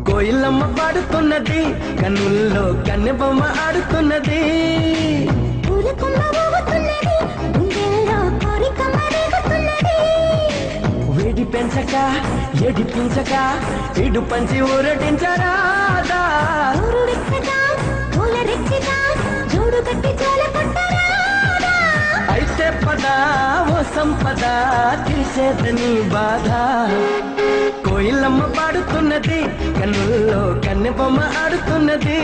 కోయిలమ్మ పాడుతున్నది కన్నుల్లో కన్నెబొమ్మ ఆడుతున్నది వేడి పెంచక ఎడిపించక ఇడు పంచి ఊరటించరాదా అయితే పదా ఓ సంపద తీసేదని బాధ కోయిలమ్మ పాడుతున్నది కన్నుల్లో కన్నెబొమ్మ ఆడుతున్నది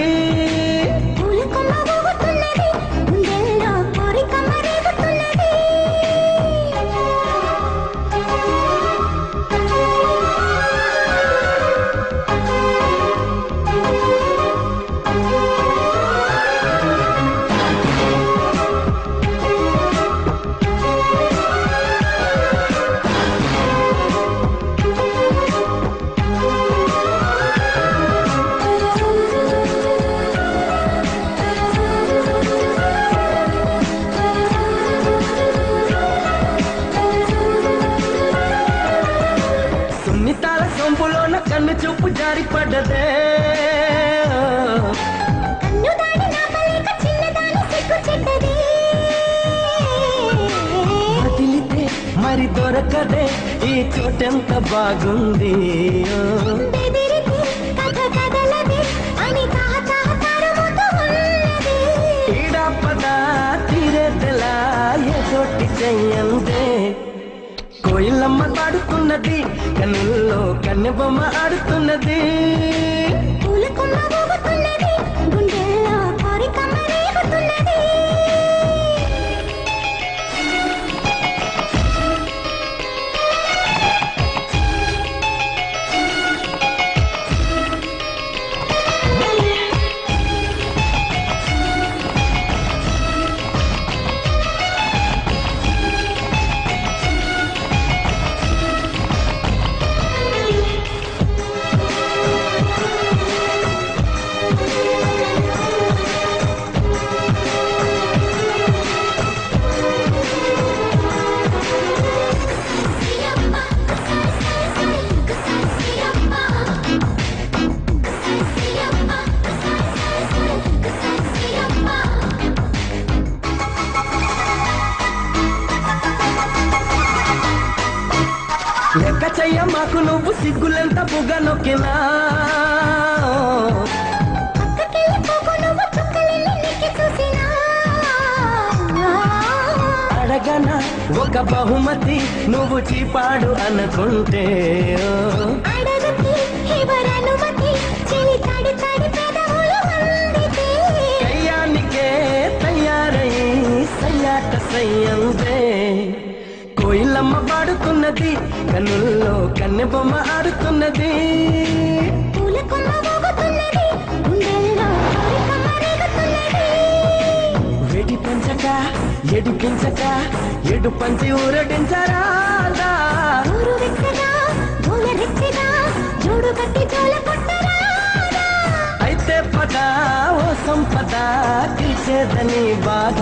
సొంపులోన కన్ను చూపు జారి పడ్డదే వదిలితే మరి దొరకదే ఈ చోటెంత బాగుంది ఈడా పదా తీరేదెలా ఏ చోటి చెయ్యందే కోయిలమ్మ పాడుతున్నది కన్నుల్లో కన్నెబొమ్మ ఆడుతున్నది లెక్క చెయ్య మాకు నువ్వు సిగ్గులెంత బుగ్గ నొక్కినా అడగన ఒక బహుమతి నువ్వు చీపాడు అనుకుంటే కయ్యానికే తయారై సయ్యాట సయ్యందే కోయిలమ్మ పాడుతున్నది కన్నుల్లో కన్నెబొమ్మ ఆడుతున్నది వేడి పెంచక ఎడిపించక ఎడు పంచి ఊరటించరాదా అయితే పదా ఓ సంపద తీసేదని బాధ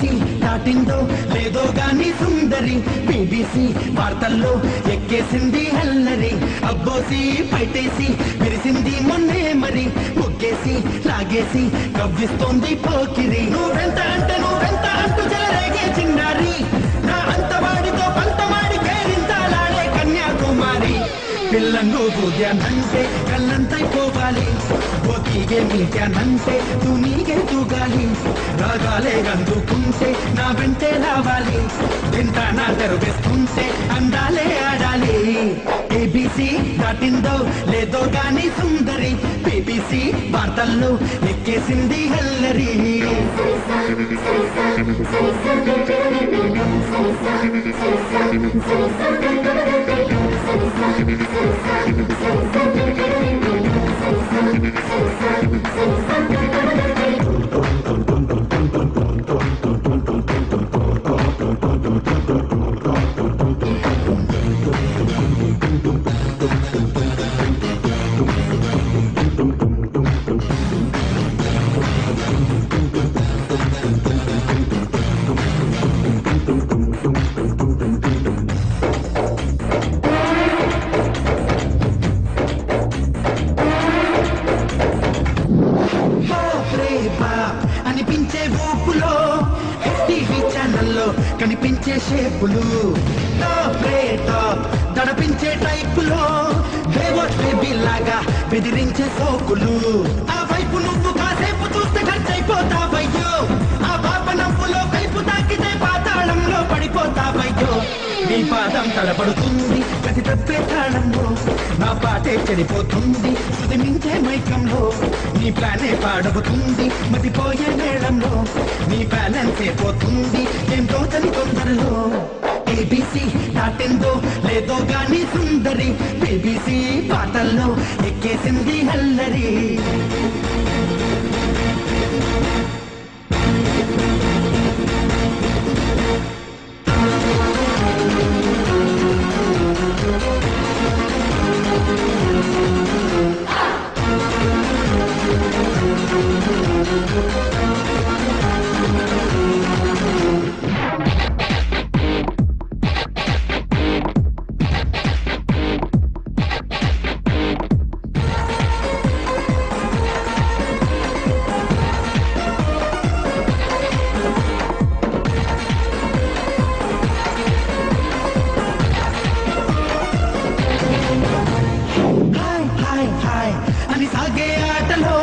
ఏబిసి దాటిందో లేదో గాని సుందరి బీబీసీ వార్తల్లో ఎక్కేసింది అల్లరి అబ్బోసి పైటేసి విరిసింది మొన్నే మరి ముగ్గేసి లాగేసి కవ్విస్తోంది పోకిరి నువ్వెంత అంటే నువ్వెంత అంటూ చెలరేగే చిన్నారి నా అంతవాడితో పంతవాడి కేరింతాలాడే కన్యాకుమారి పిల్లను బూద్యానంటే కళ్ళంతైపోవాలి పోతీగే మీట్యానంటే తూనీగే తూగాలి రాగాలే అందుకుంటే నా వెంటే రావాలి తింటా నా తెరువేస్తుంటే అందాలే ఆడాలి ఏబిసి దాటిందో లేదో గాని సుందరి బీబీసీ వార్తల్లో ఎక్కేసింది హల్లరి అనిపించే ఊపులో టీవీ ఛానల్లో కనిపించే షేపులు టాప్ రే టాప్ దడపించే టైపులో బేవాచ్ బేబీ లాగా బెదిరించే సోకులు ఆ వైపు నువ్వు కాసేపు చూస్తే ఖర్చయిపోతావయ్యో ఆ పాప నవ్వులో కైపు తాకితే పాతాళంలో పడిపోతావయ్యో నీ పాదం తడబడుతుంది ప్రతి తప్పే తాళంలో నా పాటే చెడిపోతుంది శృతి మించే మైకంలో నీ ప్లానే పాడవుతుంది మతిపోయే మేళంలో నీ బ్యాలెన్స్ అయిపోతుంది ఏం తోచని తొందరలో ఏబిసి దాటిందో లేదో గాని సుందరి బీబీసీ పాటల్లో ఎక్కేసింది హల్లరి అని సాగే ఆటలో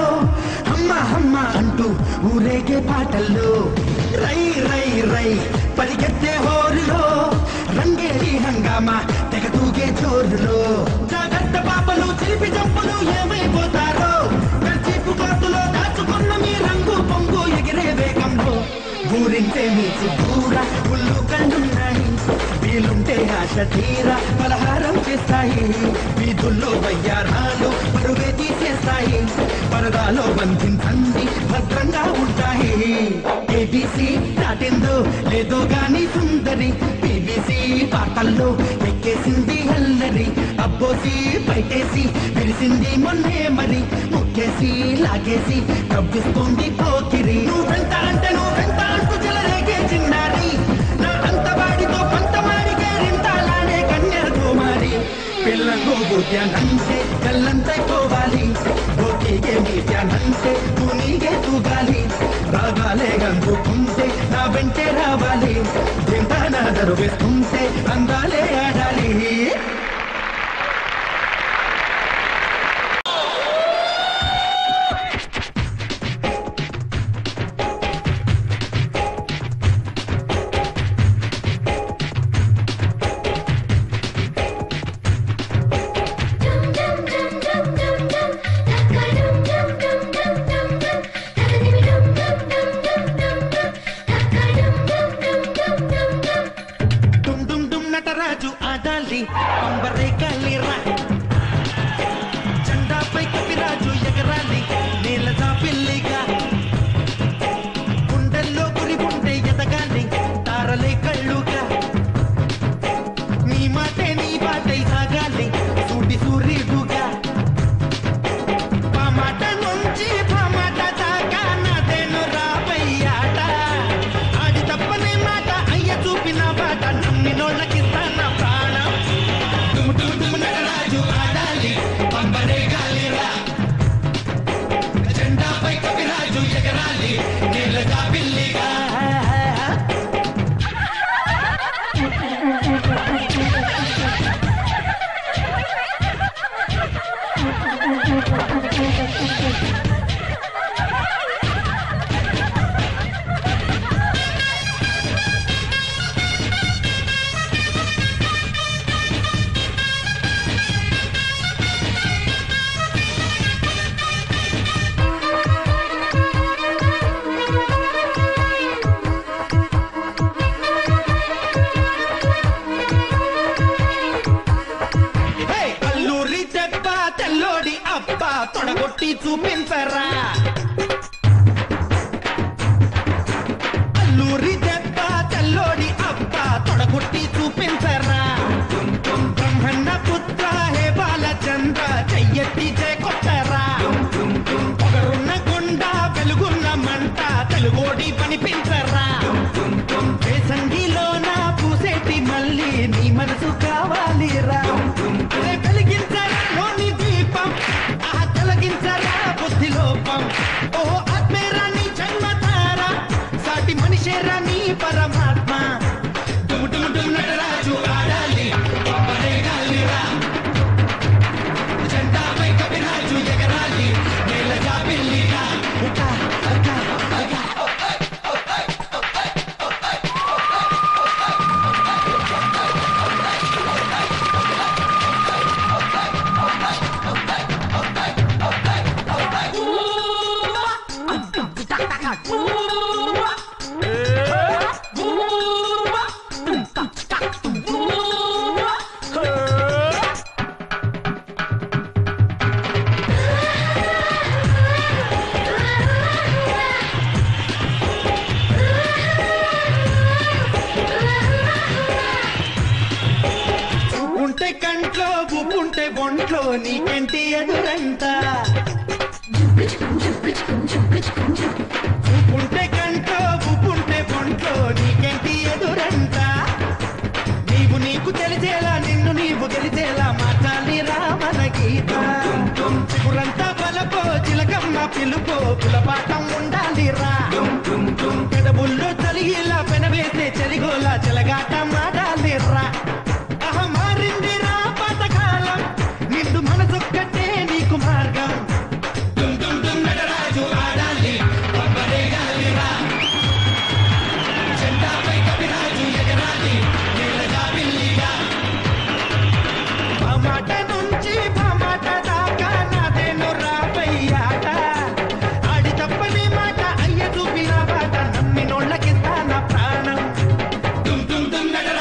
అమ్మ అమ్మ అంటూ ఊరేగే పాటల్లో రై రై రై పరిగెత్తే హోరులో రంగేరి హంగామా తెగ తూగే జోరులో జాగ్రత్త పాపలు చిలిపి చంపులు ఏమైపోతారో చీపు కాతులో దాచుకున్న మీ రంగు పొంగు ఎగిరే వేగంలో ఊరింటే మీ చుట్టూరా ఉల్లు కళ్ళున్నాయి వీలుంటే ఆశ తీరా పలహారం చేస్తాయి వీధుల్లో వయ్యారాలు పరువే తీసేస్తాయి పరదాలో బంధించండి భద్రంగా ఉంటాయి ఏబిసి దాటిందో లేదో గాని సుందరి బీబీసీ పాటల్లో ఎక్కేసింది హల్లరి అబ్బోసి బయటేసి విరిసింది మొన్నే మరి ముక్కేసి లాగేసి కవ్విస్తోంది పోకిరి నువ్వెంత అంటే నువ్వెంత అంటూ చెలరేగే చిన్నారి నా అంతవాడితో పంతవాడి కేరింతాలాడే కన్యాకుమారి పిల్లకు బుద్ధ్యానంటే కళ్ళంతైపోవాలి పోటీగే మీట్యానంటే తూనీగే తూగాలి రాగాలే గందుకుంటే నా వెంటే రావాలి తింటా నా దరువేస్తుంటే అందాలే ఆడాలి తొడగొట్టి చూపించరా అల్లూరి దెబ్బ తెల్లోడి అబ్బ తొడగొట్టి చూపించరా బ్రహ్మన్న పుత్ర హే బాలచంద్ర చెయ్యెత్తి చేకొట్టరా పొగరున్న గుండ వెలుగున్న మంట తెలుగోడి పనిపించరా వేసంగిలోన పూసేటి మళ్ళీ నీ మనసు కావాలిరా వెలిగించరా లోని దీపం తొలగించరా బుద్ధి లోపం ఓ ఆత్మేరా నీ జన్మతారా సాటి మనిషేరా నీ పరమాత్మ డుముడుముడు నటరాజు ఆడాలి గాలిరా జెండాపై కవిరాజు ఎగరాలి నేల జాబిల్లిగా ఉంటే కంట్లో బుబ్బుంటే బొంట్లో నీకెంటి ఎదురంట ఉంటే కంట్లో బుబ్బుంటే బొంట్లో నీకెంటి ఎదురంట నీవు నీకు తెలిసేలా నిన్ను నీవు తెలిసేలా మార్చాలి రామన గీత చిగురంతా బలపో చిలకమ్మ పిలుపో పులపాఠం ఉండాలి రా పెదవుల్లో చలిగిలా పెనవేసే చలిగోలా చెలగాట మాడాలి రా మారిందిరా పాతకాలం నిండు మనసొక్కటే నీకు మార్గం నటరాజు ఆడాలి గాలిరా జెండాపై కవిరాజు ఎగరాలి నేల జాబిల్లిగా ఆ మాట నుంచి ఆ మాట దాకా నాదేను రాబయ్యాట ఆడి తప్పని మాట అయ్య చూపిన బాట నమ్మినోళ్ళకి స్థాన ప్రాణం నటరాజు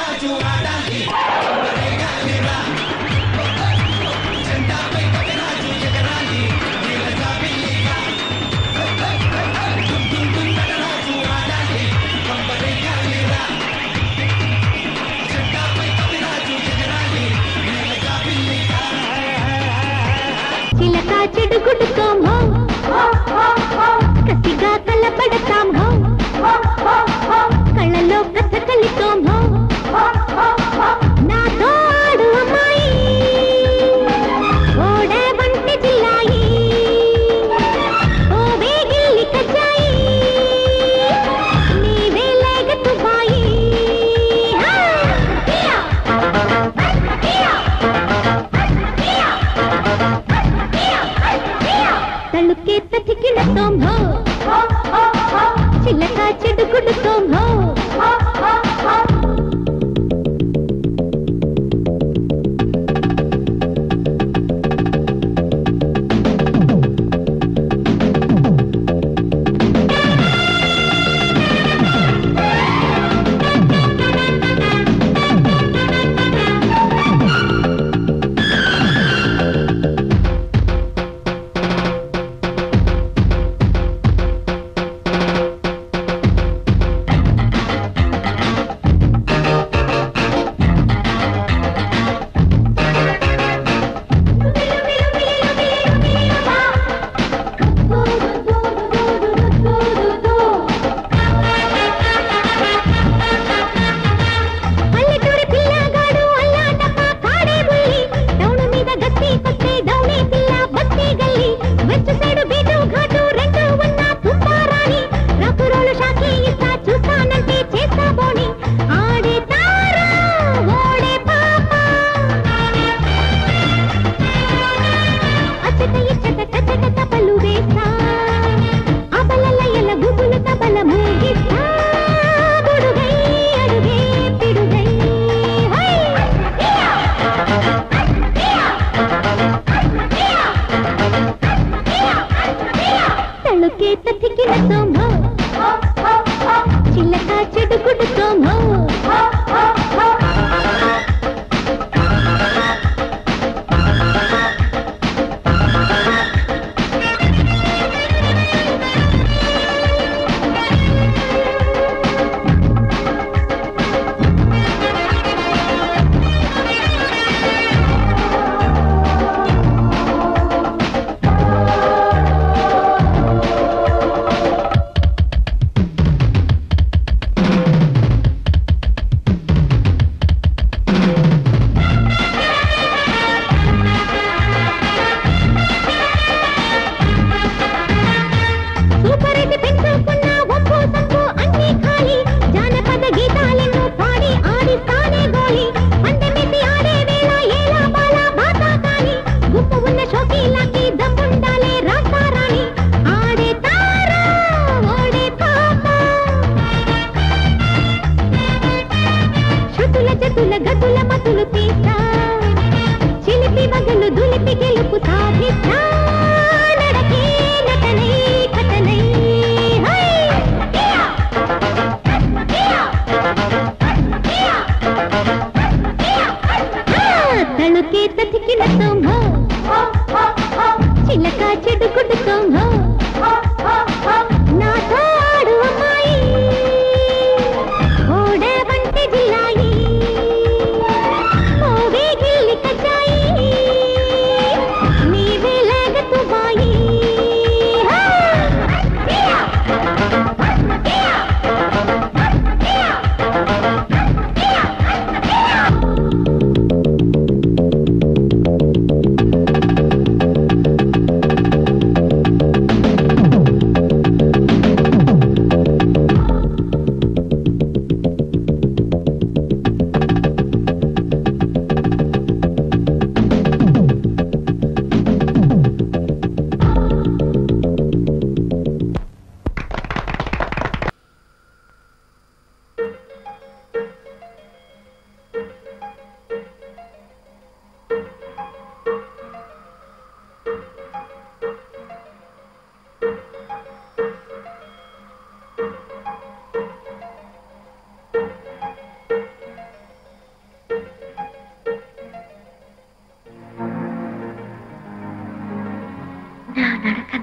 జతుల గతుల మతులు తీస్తా చిలిపి మగలు దులిపి గెలుపు సాధిస్తా నడకే నటనై కథనై తళుకే తతికిన తోమ చిలక చెడుగుడు తోమ నాతో ఆడు అమ్మాయి ఓడ వంటి జిల్లాయి ఓవే గిల్లి కచాయి నీవే లాగతు బాయి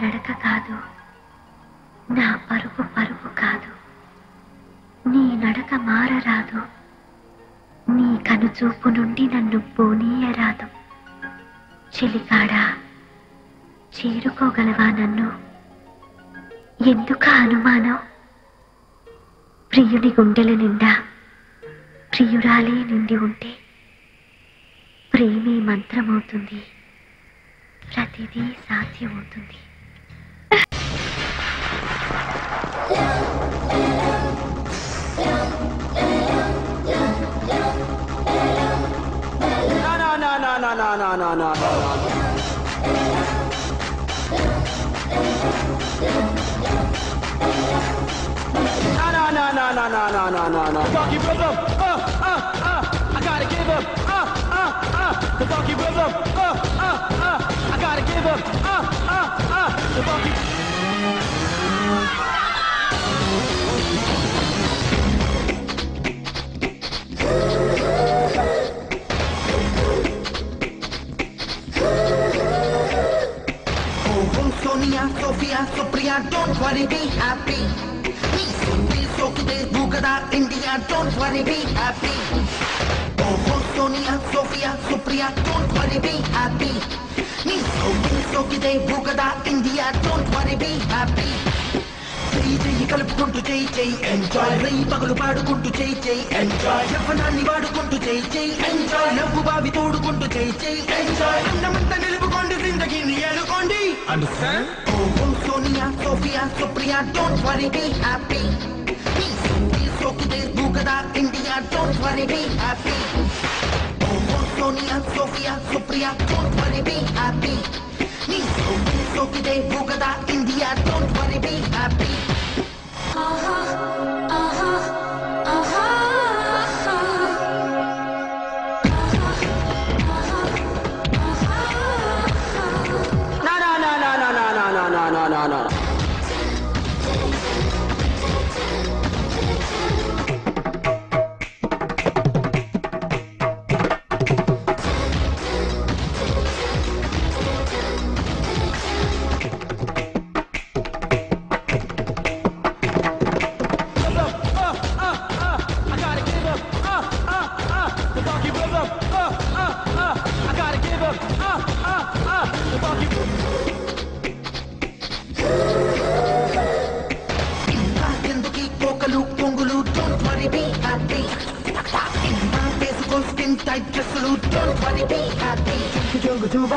నడక కాదు, నా పరుగు పరుగు కాదు, నీ నడక మారరాదు, నీ కనుచూపు నుండి నన్ను పోనీయరాదు. చెలికాడా చేరుకోగలవా నన్ను? ఎందుక అనుమానం? ప్రియుని గుండెల నిండా ప్రియురాలే నిండి ఉంటే ప్రేమే మంత్రమవుతుంది, ప్రతిదీ సాధ్యమవుతుంది. Funky rhythm, I gotta give him, the funky rhythm, I gotta give him, the funky. Oh, Sonia, Sophia, Supriya, don't worry, be happy. Bugada, India, don't worry, be happy. Oh, Sonia, Sophia, Supriya, don't worry, be happy. Bugada, India, don't worry, be happy. Jai kalupukuntu jai jai enjoy. Rai pagalu paadukuntu jai jai enjoy. Yavananni vaadukuntu jai jai enjoy. Navvu baavi todukuntu jai jai enjoy. Annamanta nilupukondi zindagini elukondi. Understand? Oh, Sonia, Sophia, Supriya, don't worry, be happy. Bugada, India, don't worry, be happy. Oh, Sonia, Sophia, Supriya, don't worry, be happy. Bugada, India, don't worry, be happy. No.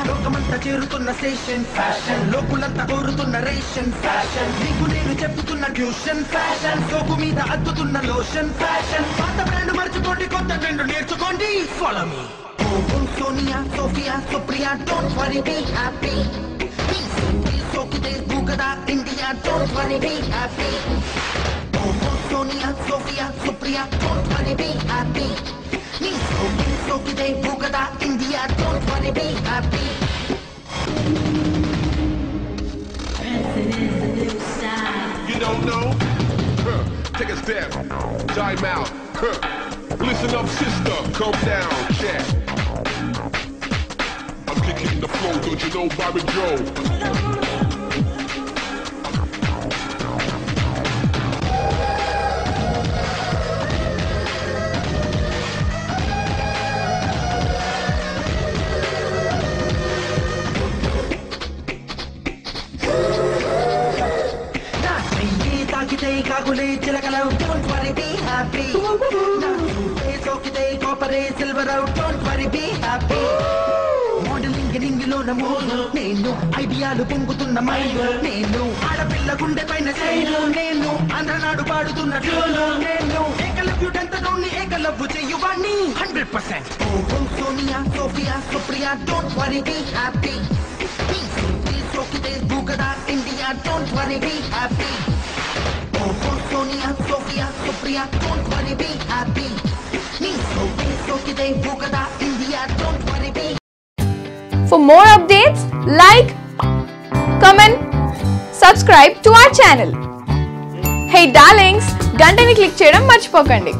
లోకమంతా చేరుతున్న station fashion, లోకులంతా కోరుతున్న ration fashion, నీకు నేను చెప్పుతున్న tuition fashion, సోకు మీద అద్దుతున్న lotion fashion. పాత brand మర్చిపోండి, కొత్త ట్రెండ్ నేర్చుకోండి. Follow me. Oh Sonia, Sophia, Supriya, don't worry, be happy. సోకితే బూగదా, India, don't worry, be happy. Oh Sonia, Sophia, Supriya, don't worry, be happy. నీ సోకితే భూగదా India don't worry be happy You don't know? Take a step, time out. Listen up, sister, calm down, check. I'm kicking the flow, don't you know Bobby Joe? కాగులే చిలకలవు don't worry be happy సోకితే కాపరే silver out don't worry be happy modelling రింగిలో నమోదు నేను ఐడియాలు పొంగుతున్న mind నేను ఆడపిల్ల గుండె పైన చేయను నేను ఆంధ్రనాడు పాడుతున్న ట్యూను నేను ఏకలవ్యుడంత నోన్ని ఏకలవ్వు చెయ్యువాణ్ణి 100% ఓహో Sonia Sophia Supriya don't worry be happy సోకితే భూగదా India don't worry be happy ఓహో Sonia Sophia Supriya don't worry be happy నీ సోకితే భూగదా India don't worry be. For more updates, like, comment, subscribe to our channel. Hey darlings, గంటని click చేయడం మర్చిపోకండి.